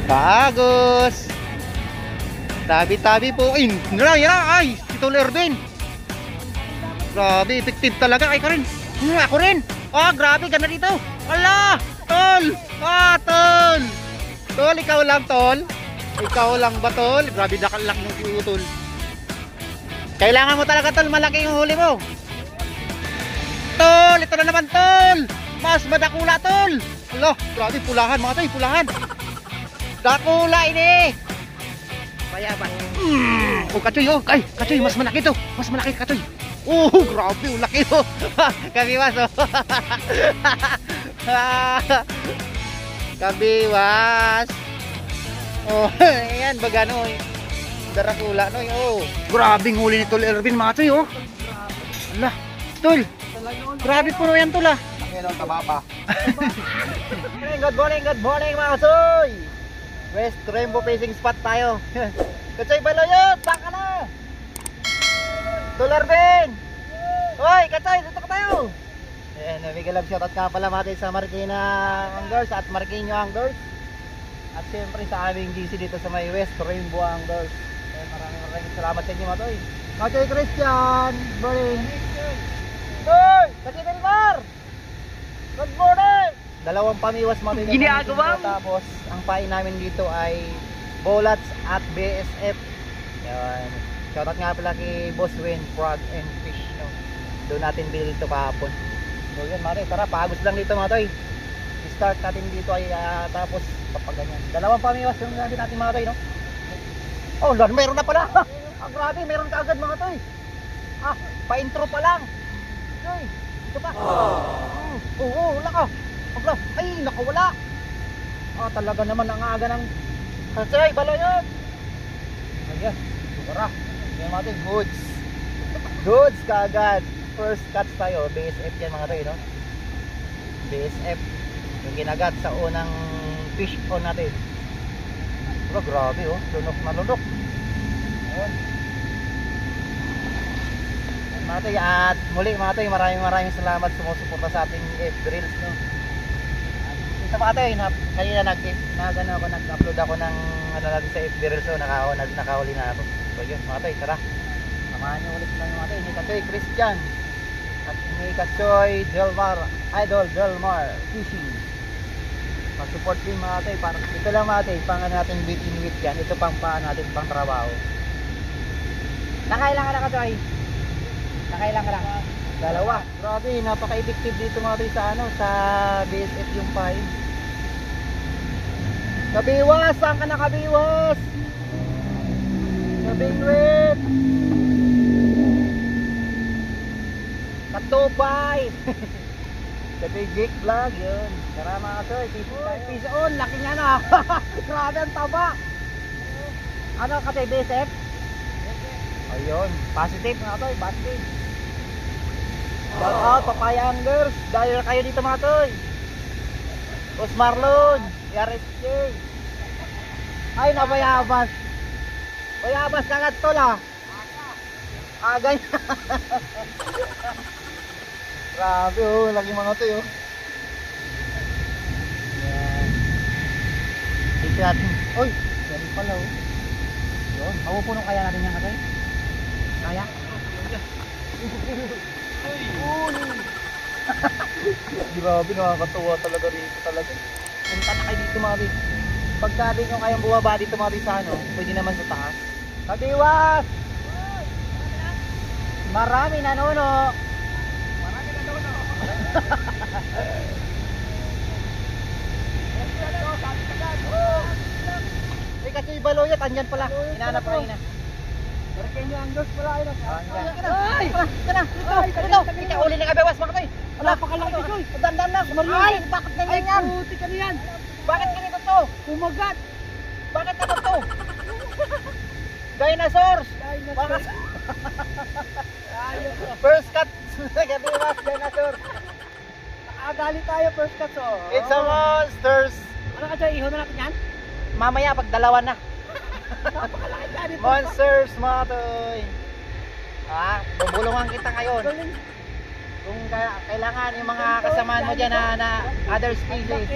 Bagos. Tabi-tabi po. Yan na. Ay, si Tol Ervin. Grabe, effective talaga. Ay, ka rin. Ako rin. Grabe, ganda dito. Ala, Tol. Tol. Tol, ikaw lang, Tol. Ikaw lang ba, Tol? Grabe, nakalak ng kuyo, Tol. Kailangan mo talaga, Tol. Malaki yung huli mo. Tol, ito na naman, Tol. Mas madakula, Tol. Ala, grabe, pulahan mga Tol, pulahan. Dakula ini. Kaya ba? Kachoy, ay, kachoy, mas malaki to. Mas malaki, kachoy. Grabe, laki to. Kabiwas, Kabiwas. Ayan, bagano. Darakula, no. Grabing huli ni Tol Ervin, mga Tol, Ala, Tol. Grabe puno yan, Tol, Ngayon, tabapa. Good morning, mga Tol. West Rainbow Fishing Spot tayo. Kachoy Baloyot, baka na. Tol Ervin. Hoy, Kachoy, dito ka tayo. Ayan, big love shoutout ka pala natin sa Marikina Anglers at Marikino Anglers. At siyempre sa aming GC dito sa may West Rainbow Anglers. Maraming salamat sa inyo, mga Toy. Kachoy Christian, good morning. Toy, Kachoy Delmar. Good morning. Dalawang pamiwas mga Ginagawa mo. Tapos ang pain namin dito ay Bolats at BSF. Yan. Shoutout nga pala kay Boss Wayne Frog and Fish, no? Doon natin bilhin ito kahapon. So yun, mga Toy, tara, pagos lang dito, mga Toy. I-start natin dito ay tapos kapag ganyan. Dalawang pamiwas yung natin mga Toy, no? Lord, meron na pala. Grabe, meron ka agad, mga Toy. Pa-intro pa lang. Toy, ito pa. Wala ka. Ay, nakawala. Talaga naman ang aga ng Kachoy Baloyot. Ayan, tara. Ayan, mga Toy, goods kaagad. First catch tayo, BSF yan, mga Toy, no? BSF yung ginagat sa unang fish on natin. Grabe, lunok na lunok. Ayun, mga Toy, at muli, mga Toy, maraming salamat sumusuporta sa ating F-Drills, no? Isa pa, Toy, kanina nag-upload ako ng natin sa F-Drills, so nakahuli na ako. So yun, mga Toy, tara, samahan nyo ulit lang, mga Toy, ni Kachoy Christian at ni Kachoy Delmar, Idol Delmar Fishing. Mag-support din, mga Toy, para ito lang, mga Toy, pang natin bit in week yan. Ito pang natin pang trabaho. Nakailang ka na, Kachoy? Nakailang ka lang? Dalawa. Grabe, napaka-effective dito, mga Toy, sa BSF yung pain. Kabiwas, saan ka na, kabiwas? Kabingwit. Katubay. Jake vlog yun. Tara, mga Toy, peace on, laki nga na. Grabe ang taba. Ano kasi BSF? Ayun, positive, mga Toy, positive. Shout out Papaya Anglers, dahil na kayo dito, mga Toy. Boss Marlon, RSJ. Ay, nabayabas. Bayabas kagad, Tol, ganyan. Grabe, lagi mga Toy, Yan. Dito natin. Oy, yan pala, Yun, mapupuno kaya natin yan, Toy? Kaya? Grabe, nakakatuwa talaga rito talaga. Punta na kayo dito, mga Toy. Pagka rin nyo kayang bumaba dito, mga Toy, sa pwede naman sa taas. Kabiwas! Marami na nuno. Kachoy Baloyot, andyan pala. Hinahanap ko na. Marikino Anglers pala yun. Ay! Ito! Ika uli ng kabiwas, mga Toy. Napakalaki, Kachoy. Dandan lang. Ay! Bakit ganyan yan? Puti ka niyan. Bakit ganito to? Kumagat. Bakit ano to? Dinosaurs! First cut! Kabiwas, dinosaur! Nakaagali tayo first cut, It's a monsters! Ano, Kachoy, iho na natin yan? Mamaya, pag dalawa na. Napakalaki ka dito. Monsters, mga Toy! Bubulungan kita ngayon. Kung kailangan yung mga kasamaan mo dyan na other species,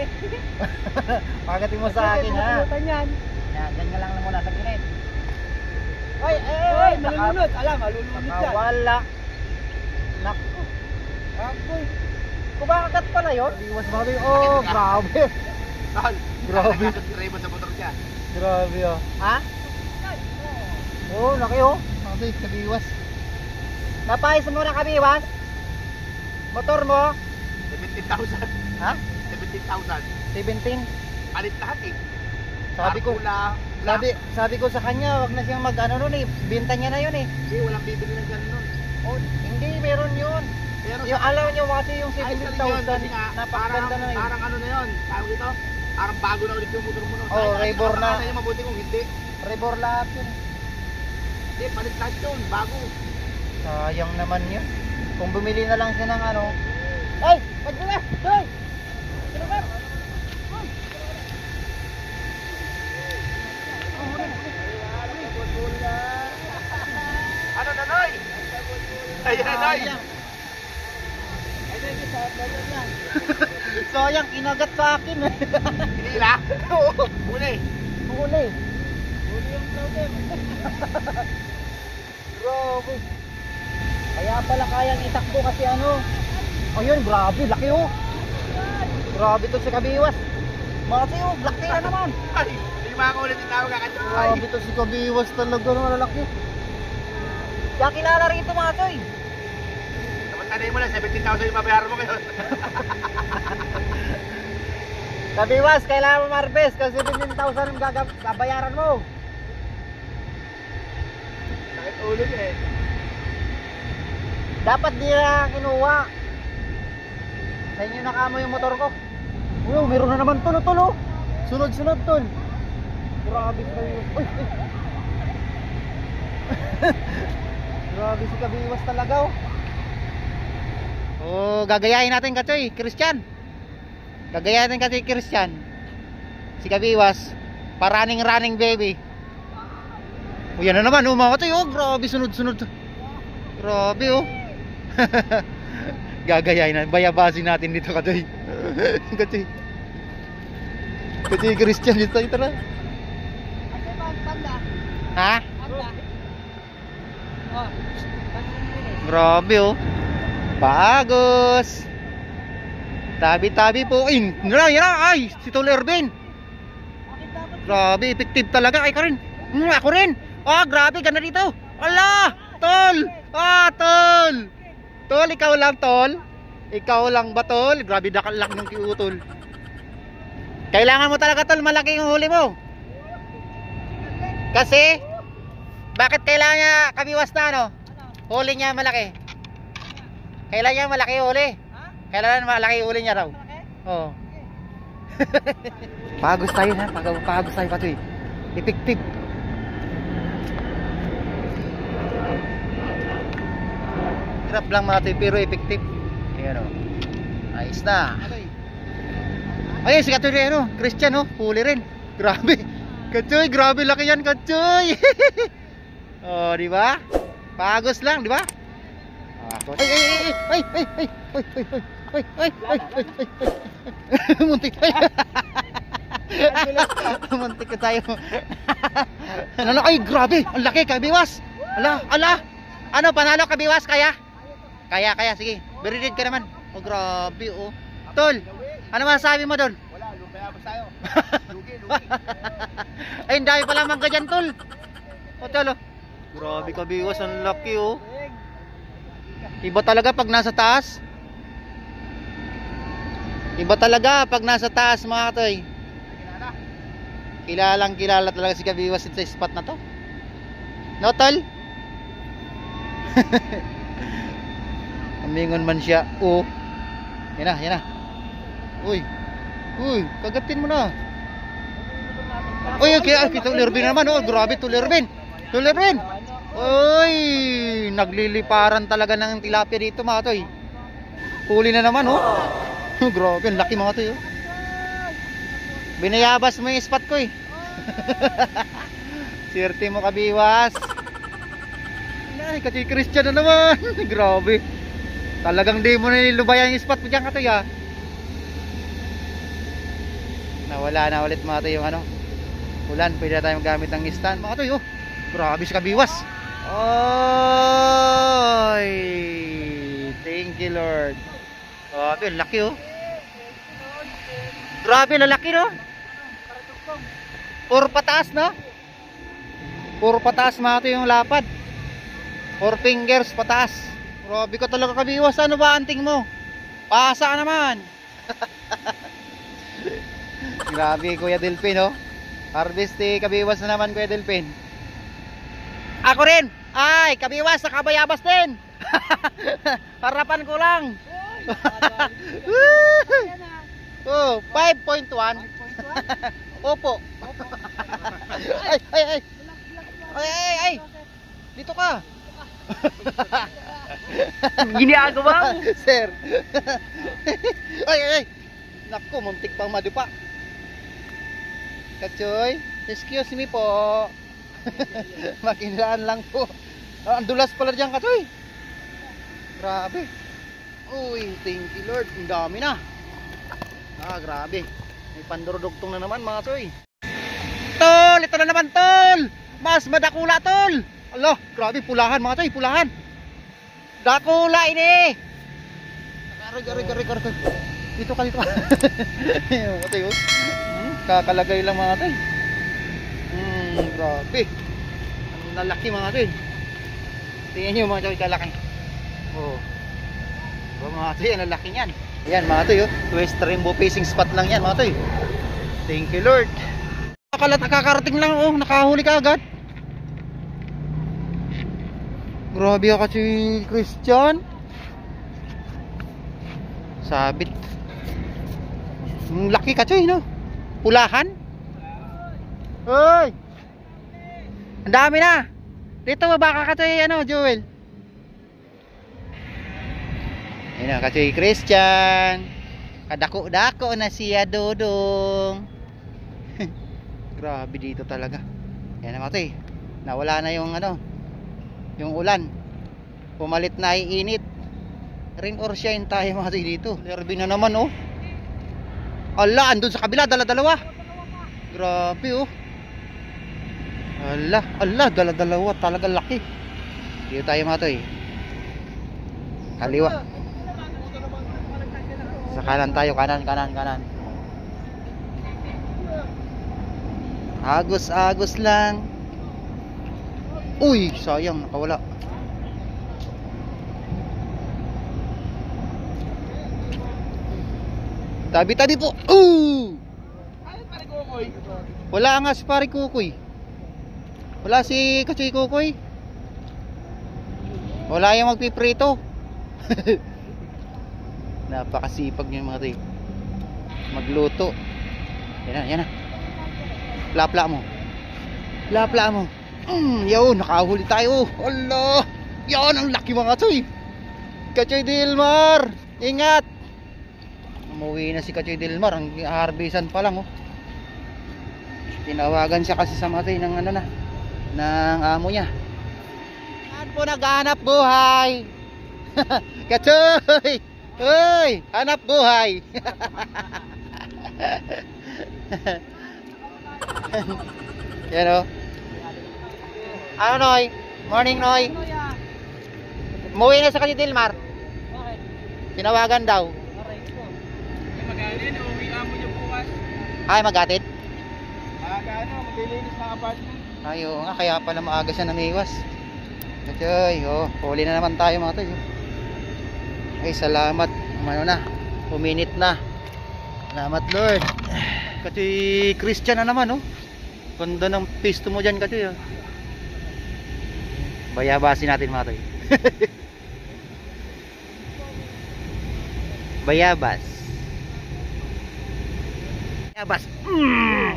pagatin mo sa akin ha. Yan. Yan, ganyan lang muna sa gilid. Ay, Ay, malulunod. Alam, malulunod yan. Wala. Naku. Akoy. Kumakagat pala yun. Iwas ba rin? Oh, grabe. Tol, Grabe. Raymond sa motor siya. Grabe oh. Ha? Oo, laki oh. Sabi, kabiwas. Napayos mo na kabiwas? Motor mo? 17,000. Ha? 17,000. 17. Palit lahat eh. Sabi ko, Arkula, sabi ko sa kanya, wag na siyang mag-ano nun eh. Binta niya na yun eh. Hindi, walang bibili ng ganun nun. Oh, hindi, meron yun. Pero Yung alam niyo kasi yung ayos na rin yun, 17,000, kasi nga, napakaganda na yun. Parang ano na yun, tawag ito, parang bago na ulit yung motor mo nun. Oo, Kahit Raybor na. Ano yung mabuti kung hindi. Rebor lahat yun. Hindi, palit lahat yun, bago. Sayang naman yun. Kung bumili na lang siya ng ano. Ay! Wag mo na! Doy! Ano na, Noy? Ayun na, Noy. Sayang, kinagat sa akin. Hindi na? Oo. Uli. Huli. Huli yung problem. Grabe. Kaya pala kayang itakbo kasi ano. Ayun, grabe, laki oh. Grabe to si Kabiwas. Mati oh, laki na naman. Ay, hindi makakulit yung tawag kakatsuhay. Grabe to si Kabiwas talaga, malalaki. Kaya kilala rito mga toy. Dapat tanay mo lang, 17,000 yung mabayaran mo ngayon. Kabiwas, kailangan mo marbes kasi 17,000 ang babayaran mo. Sakit ulo niya eh. Dapat di na kinuha. Sa inyo na kamo yung motor ko. Uy, meron na naman tulo-tulo. Sunod-sunod tol. Grabe kayo. Uy, uy. Grabe si Kabiwas talaga oh. Oh, gagayahin natin Katsoy, Christian. Gagayahin natin kasi Christian. Si Kabiwas, pa-running baby. Oh, yan na naman oh mga Katsoy. Oh, grabe sunod-sunod. Grabe oh. Gagayahin na, bayabasin natin dito Katsoy. Katsoy. Katsoy Christian dito ito na. Ha? Grabe oh. Bagos. Tabi-tabi po. Ay, ay, si Tol Ervin. Grabe, effective talaga kay Karin. Ako rin. Ah, grabe, ganda dito. Ala, Tol. Ah, Tol. Tol, ikaw lang, Tol. Ikaw lang ba, Tol? Grabe, dakalak ng kiutol. Kailangan mo talaga, Tol, malaki yung huli mo. Kasi, bakit kailangan niya Kabiwas na, ano? Huli niya malaki. Kailangan niya malaki huli. Kailangan malaki huli niya raw. Oo. Pagos tayo ha, pagos tayo Patoy. Effective. Hirap lang mga Toy, pero effective. Ayan o. Ayos na. Ayun si Katoy ano, Christian oh, huli rin. Grabe. Katsoy, grabe laki yan Katsoy. Oh, di ba? Pagos lang, di ba? Ay. Muntik tayo. Muntik ka tayo. Ano, ay, grabe, ang laki Kabiwas. Ala. Ano, panalo Kabiwas kaya? Kaya, sige. Beririd ka naman. Oh, grabe, oh. Tol, ano masasabi mo doon? Wala, lumayabas tayo. Lugi. Ay, dami pala mangga dyan, Tol. O, Tol, oh. Grabe Kabiwas, ang laki, oh. Iba talaga pag nasa taas. Iba talaga pag nasa taas, mga Toy. Kilala talaga si Kabiwas sa spot na to. No, Tol? Amingon man siya. Oh. Yan na. Uy, kagatin mo na. Uy, okay, Tol Ervin naman, oh. Grabe, Tol Ervin. Uy, nagliliparan talaga ng tilapia dito mga Toy. Huli na naman oh. Grabe, ang laki mga Toy oh. Binayabas mo yung spot ko eh. Sirte mo Kabiwas. Ay, kasi Christian na naman. Grabe. Talagang di mo na nilubayan yung spot mo dyan katoy ha. Nawala na ulit mga toy yung ano, ulan. Pwede na tayo magamit ng stand mga toy. Oh, grabe si Kabiwas. Oy, thank you Lord. Grabe, laki oh. Grabe, lalaki no. Puro pataas no. Puro pataas mga toy yung lapad. 4 fingers pataas. Grabe ka talaga Kabiwas. Ano ba anting mo? Pasa ka naman. Grabe Kuya Delpin oh. Harvest Kabiwas na naman Kuya Delpin. Ako rin. Ay, Kabiwas sa Kabayabas din. Harapan ko lang. Oh, 5.1. Opo. Ay, ay, ay. Ay, ay, ay. Dito ka. Ginagawa mo. Sir. Ay, ay, ay. Naku, muntik pang madupa. Kachoy, excuse me po. Makinlaan lang po. Ang dulas pala dyan Kachoy. Grabe. Uy, thank you Lord. Ang dami na. Grabe. May pandurudugtong na naman mga Choy. Tol, ito na naman tol. Mas madakula tol. Allah, grabe pulahan mga Choy, pulahan. Dakula ini. Aray. Dito ka. Mga Choy, oh. Kakalagay lang mga Choy. Grabe. Ang lalaki mga Choy. Tingnan nyo mga Choy, kalaki. Oh. Mga Choy, ang lalaki niyan. Yan mga Choy, oh. Twist rainbow facing spot lang yan mga Choy. Thank you Lord. Nakakarating lang oh, nakahuli ka agad. Grabe ka si Christian. Sabit. Laki ka Choy no. Pulahan. Hoy. Ang dami na. Dito baka ka Choy ano, Joel. Ayun na ka Choy Christian. Kadako-dako na siya Dodong. Grabe dito talaga. Yan na mga Choy. Nawala na yung ano, yung ulan. Pumalit na ay init. Rain or shine tayo mga Choy dito. Lerby na naman oh. Ala, andun sa kabila, dala-dalawa. Grabe oh. Ala, dala-dalawa. Talaga laki. Dito tayo mga Choy. Kaliwa. Sa kanan tayo, kanan. Agos lang. Uy, sayang, nakawala. Tabi-tabi po. Wala nga si pare Kukoy. Wala si Kachoy Kukoy. Wala yung magpiprito. Napakasipag niyo mga Choy. Magluto. Yan na. Plapla mo. Yun, nakahuli tayo. Allah. Yan, ang laki mga Choy. Kachoy Dilmar. Ingat. Umuwi na si Kachoy Dilmar. Ang harbisan pa lang oh. Tinawagan siya kasi sa mga Choy ng ano na, ng amo niya. Yan po naghanap buhay. Kachoy. Hoy, hanap buhay. Yan o. Ano Noy? Morning Noy. Umuwi na sa Kachoy Dilmar. Bakit? Tinawagan daw. Aray ko. Maganin, uwi mo niyo bukas. Ay, magatid? Maglilinis ng apartment. Ayo nga, kaya pala maaga siya namiwas. Kachoy, oh, huli na naman tayo mga Choy. Ay, salamat. Ano na, puminit na. Salamat Lord. Kachoy Christian na naman oh. Ganda ng pisto mo dyan Kachoy oh. Bayabasin natin mga Choy. Bayabas.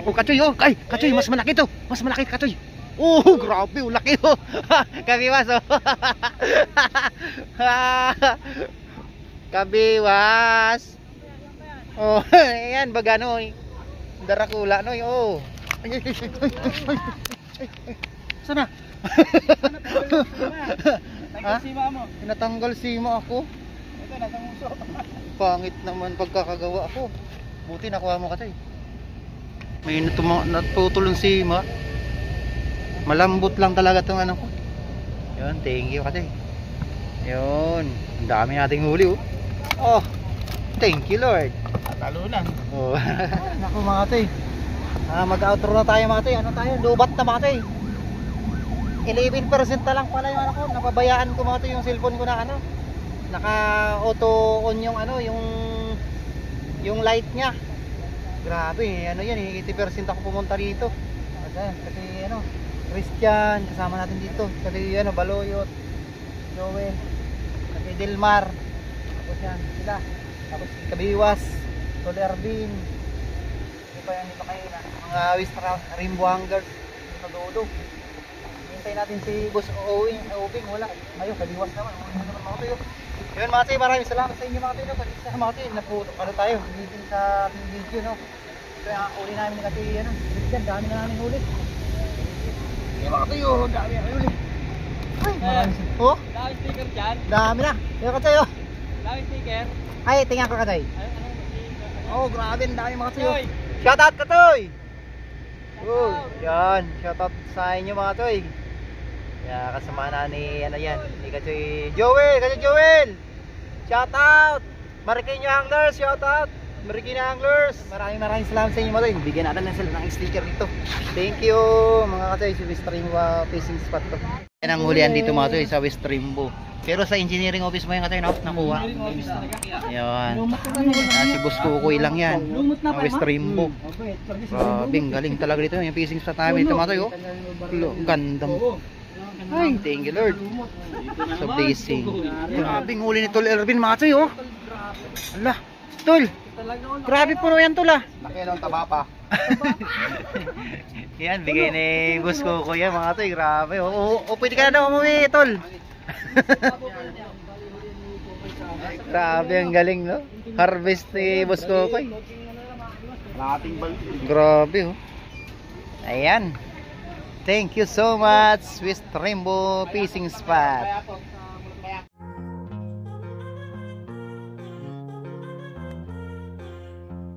Oh Kachoy oh. Ay, Kachoy mas malaki to. Mas malaki Kachoy. Oh, grabe, oh, laki oh. Kabiwas oh. Kabiwas. Oh, ayan bagano eh. Darakula no oh. Sana? Tanggal sima mo. Tinatanggal sima ako. ito, nasa muso. Pangit naman pagkakagawa ko. Buti nakuha mo kasi. May natutulong si Ma. Malambot lang talaga itong ano ko. Yun, thank you kasi. Yun, ang dami nating huli oh. Oh, thank you Lord. Talunan. Oh. Naku mga tay. Mag-outro na tayo mga tay. Ano tayo? Lubat na mga tay. 11% na lang pala yung ano ko. Napabayaan ko mga tay yung cellphone ko na ano. Naka-auto on yung ano, yung light niya. Grabe, ano yan, 80% ako pumunta dito. Kasi ano, Christian, kasama natin dito. Kasi ano, Baloyot, Joel, kasi Delmar. Tapos yan, sila. Tapos Kabiwas, Tol Ervin. Hindi pa yan, hindi pa kayo na. Mga Wistra, Rainbow Hangers, Nadodo. Hintay natin si Boss Owing, wala. Ayun, Kabiwas naman. Ano naman mga tayo. Yun mga tayo, maraming salamat sa inyo mga tayo. Pagkita sa mga tayo, ano tayo, hindi sa ating video, no? Kaya uli namin kasi, ano, Christian, dami na namin ulit. Yung mga tayo, dami na ulit. Ay, maraming salamat. Oh, Dami sticker dyan. dami na. Yung katayo. Dami sticker. Ay, tingnan ko katay. Anong sticker? Oh, grabe, ang dami mga tayo. Toy. Shoutout katoy. Oh, yan. Shoutout sa inyo mga toy. Kaya kasama na ni ano yan, ni Kachoy Joel. Shoutout. Marikinyo Anglers, shoutout. Marikinyo Anglers. Maraming salamat sa inyo mga toy. Bigyan natin lang sila ng sticker dito. Thank you mga katoy, si West Rainbow fishing spot to. Yan ang hulihan dito mga toy sa West Rainbow. Pero sa engineering office mo yung katoy, no? Nakuha. Yan. Si Boss Kukoy lang yan. West Rainbow. Grabe, galing talaga dito. Yung fishing spot namin dito mga toy, oh. Ganda mo. Ay, thank you Lord. So blessing. Grabe, ang huli ni Tol Ervin mga toy, oh. Ala, Tol. Grabe puno yan Tol, ah. Laki ng taba pa. Yan, bigay ni Boss Kukoy yan mga toy. Grabe, oh. O, pwede ka na daw umuwi, Tol. Grabe, ang galing, no? Harvest ni Boss Kukoy. Lating bal. Grabe, oh. Ayan. Thank you so much, West Rainbow Fishing Spot.